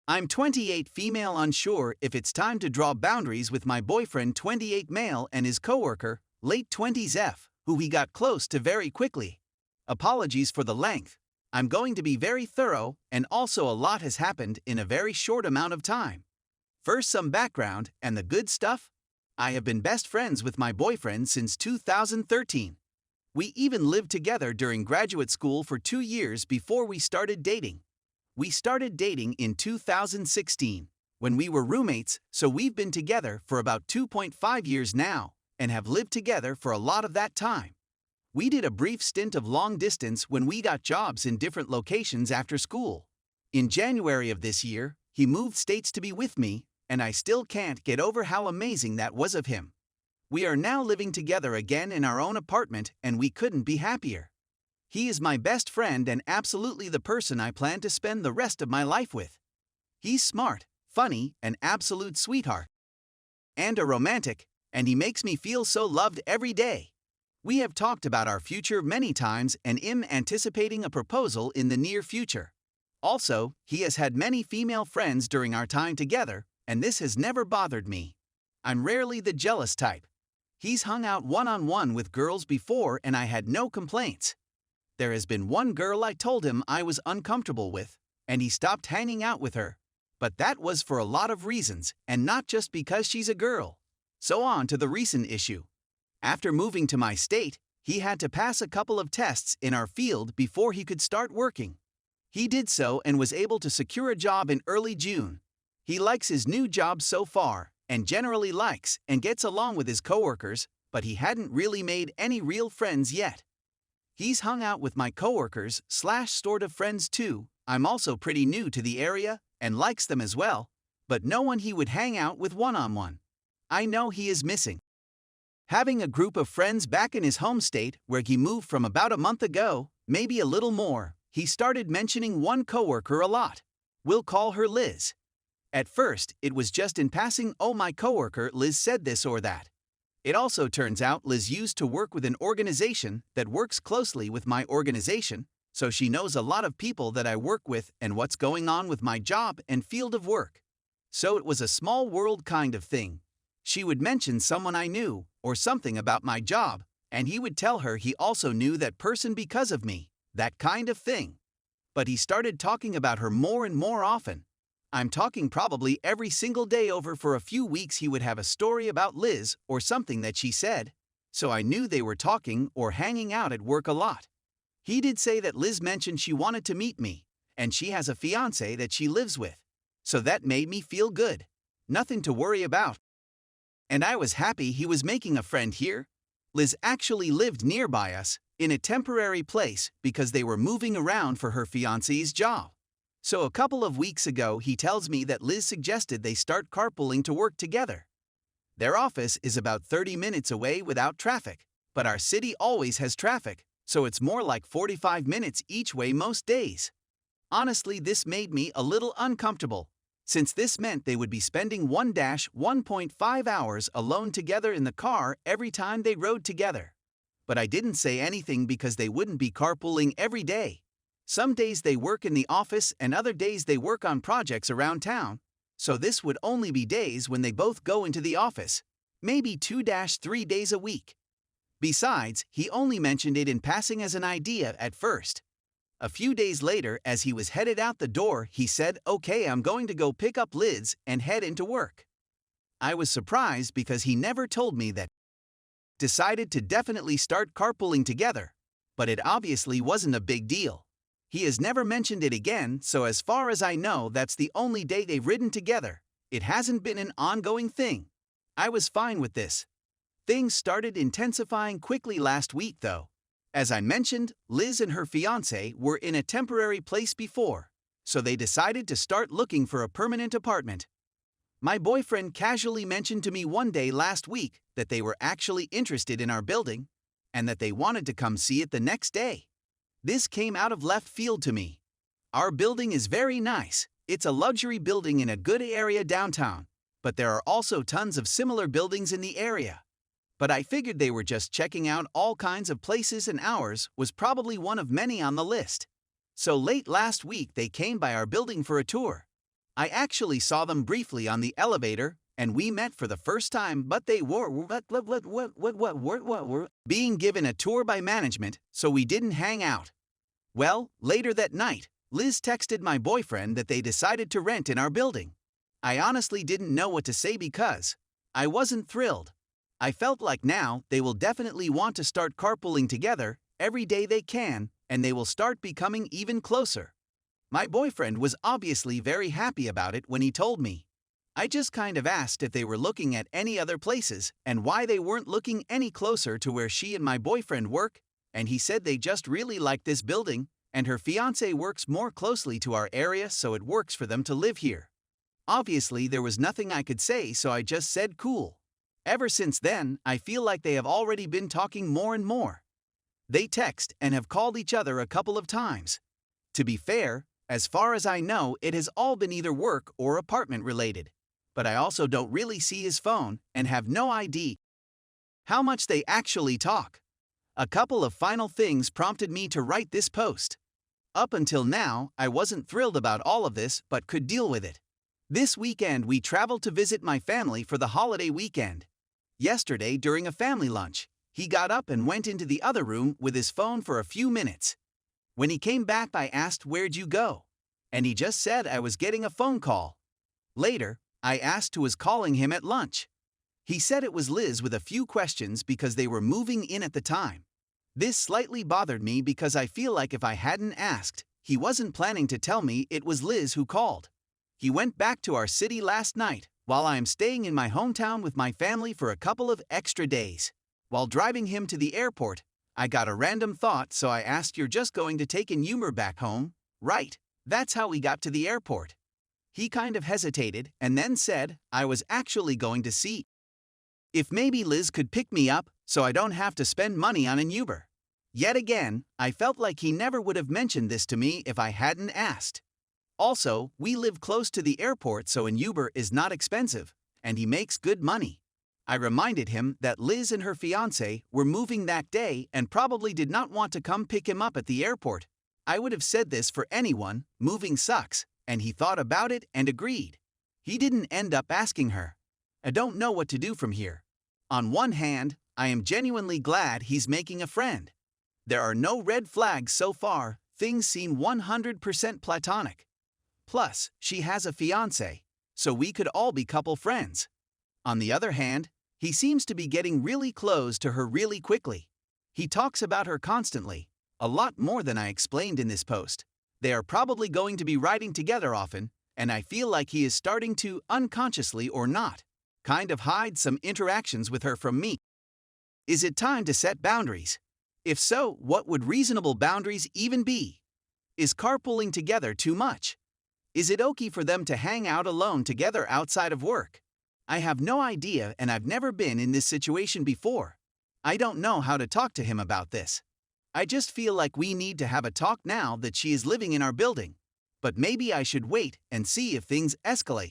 I'm 28 female, unsure if it's time to draw boundaries with my boyfriend 28 male and his coworker, late 20s F, who we got close to very quickly. Apologies for the length. I'm going to be very thorough, and also a lot has happened in a very short amount of time. First, some background and the good stuff. I have been best friends with my boyfriend since 2013. We even lived together during graduate school for 2 years before we started dating. We started dating in 2016, when we were roommates, so we've been together for about 2.5 years now, and have lived together for a lot of that time. We did a brief stint of long distance when we got jobs in different locations after school. In January of this year, he moved states to be with me, and I still can't get over how amazing that was of him. We are now living together again in our own apartment, and we couldn't be happier. He is my best friend and absolutely the person I plan to spend the rest of my life with. He's smart, funny, an absolute sweetheart, and a romantic, and he makes me feel so loved every day. We have talked about our future many times and am anticipating a proposal in the near future. Also, he has had many female friends during our time together, and this has never bothered me. I'm rarely the jealous type. He's hung out one-on-one with girls before and I had no complaints. There has been one girl I told him I was uncomfortable with, and he stopped hanging out with her. But that was for a lot of reasons, and not just because she's a girl. So on to the recent issue. After moving to my state, he had to pass a couple of tests in our field before he could start working. He did so and was able to secure a job in early June. He likes his new job so far, and generally likes and gets along with his coworkers, but he hadn't really made any real friends yet. He's hung out with my coworkers / sort of friends too. I'm also pretty new to the area and likes them as well, but no one he would hang out with one-on-one. I know he is missing having a group of friends back in his home state where he moved from about a month ago, maybe a little more. He started mentioning one coworker a lot. We'll call her Liz. At first, it was just in passing, oh, my coworker Liz said this or that. It also turns out Liz used to work with an organization that works closely with my organization, so she knows a lot of people that I work with and what's going on with my job and field of work. So it was a small world kind of thing. She would mention someone I knew or something about my job, and he would tell her he also knew that person because of me, that kind of thing. But he started talking about her more and more often. I'm talking probably every single day. Over for a few weeks he would have a story about Liz or something that she said, so I knew they were talking or hanging out at work a lot. He did say that Liz mentioned she wanted to meet me, and she has a fiancé that she lives with. So that made me feel good. Nothing to worry about. And I was happy he was making a friend here. Liz actually lived nearby us, in a temporary place because they were moving around for her fiancé's job. So a couple of weeks ago he tells me that Liz suggested they start carpooling to work together. Their office is about 30 minutes away without traffic, but our city always has traffic, so it's more like 45 minutes each way most days. Honestly, this made me a little uncomfortable, since this meant they would be spending 1-1.5 hours alone together in the car every time they rode together. But I didn't say anything because they wouldn't be carpooling every day. Some days they work in the office and other days they work on projects around town, so this would only be days when they both go into the office, maybe 2-3 days a week. Besides, he only mentioned it in passing as an idea at first. A few days later, as he was headed out the door, he said, "Okay, I'm going to go pick up Liz and head into work." I was surprised because he never told me that. Decided to definitely start carpooling together, but it obviously wasn't a big deal. He has never mentioned it again, so as far as I know, that's the only day they've ridden together. It hasn't been an ongoing thing. I was fine with this. Things started intensifying quickly last week, though. As I mentioned, Liz and her fiancé were in a temporary place before, so they decided to start looking for a permanent apartment. My boyfriend casually mentioned to me one day last week that they were actually interested in our building, and that they wanted to come see it the next day. This came out of left field to me. Our building is very nice. It's a luxury building in a good area downtown, but there are also tons of similar buildings in the area. But I figured they were just checking out all kinds of places and ours was probably one of many on the list. So late last week they came by our building for a tour. I actually saw them briefly on the elevator, and we met for the first time, but they were being given a tour by management, so we didn't hang out. Well, later that night, Liz texted my boyfriend that they decided to rent in our building. I honestly didn't know what to say because I wasn't thrilled. I felt like now they will definitely want to start carpooling together every day they can, and they will start becoming even closer. My boyfriend was obviously very happy about it when he told me. I just kind of asked if they were looking at any other places and why they weren't looking any closer to where she and my boyfriend work, and he said they just really like this building, and her fiancé works more closely to our area, so it works for them to live here. Obviously, there was nothing I could say, so I just said cool. Ever since then, I feel like they have already been talking more and more. They text and have called each other a couple of times. To be fair, as far as I know, it has all been either work or apartment related. But I also don't really see his phone and have no idea how much they actually talk. A couple of final things prompted me to write this post. Up until now, I wasn't thrilled about all of this but could deal with it. This weekend we traveled to visit my family for the holiday weekend. Yesterday, during a family lunch, he got up and went into the other room with his phone for a few minutes. When he came back, I asked, "Where'd you go?" And he just said I was getting a phone call. Later, I asked who was calling him at lunch. He said it was Liz with a few questions because they were moving in at the time. This slightly bothered me because I feel like if I hadn't asked, he wasn't planning to tell me it was Liz who called. He went back to our city last night, while I am staying in my hometown with my family for a couple of extra days. While driving him to the airport, I got a random thought, so I asked, "You're just going to take an Uber back home, right?" That's how we got to the airport. He kind of hesitated and then said I was actually going to see if maybe Liz could pick me up so I don't have to spend money on an Uber. Yet again, I felt like he never would have mentioned this to me if I hadn't asked. Also, we live close to the airport, so an Uber is not expensive, and he makes good money. I reminded him that Liz and her fiancé were moving that day and probably did not want to come pick him up at the airport. I would have said this for anyone, moving sucks, and he thought about it and agreed. He didn't end up asking her. I don't know what to do from here. On one hand, I am genuinely glad he's making a friend. There are no red flags so far, things seem 100% platonic. Plus, she has a fiancé, so we could all be couple friends. On the other hand, he seems to be getting really close to her really quickly. He talks about her constantly, a lot more than I explained in this post. They are probably going to be riding together often, and I feel like he is starting to, unconsciously or not, kind of hide some interactions with her from me. Is it time to set boundaries? If so, what would reasonable boundaries even be? Is carpooling together too much? Is it okay for them to hang out alone together outside of work? I have no idea, and I've never been in this situation before. I don't know how to talk to him about this. I just feel like we need to have a talk now that she is living in our building. But maybe I should wait and see if things escalate.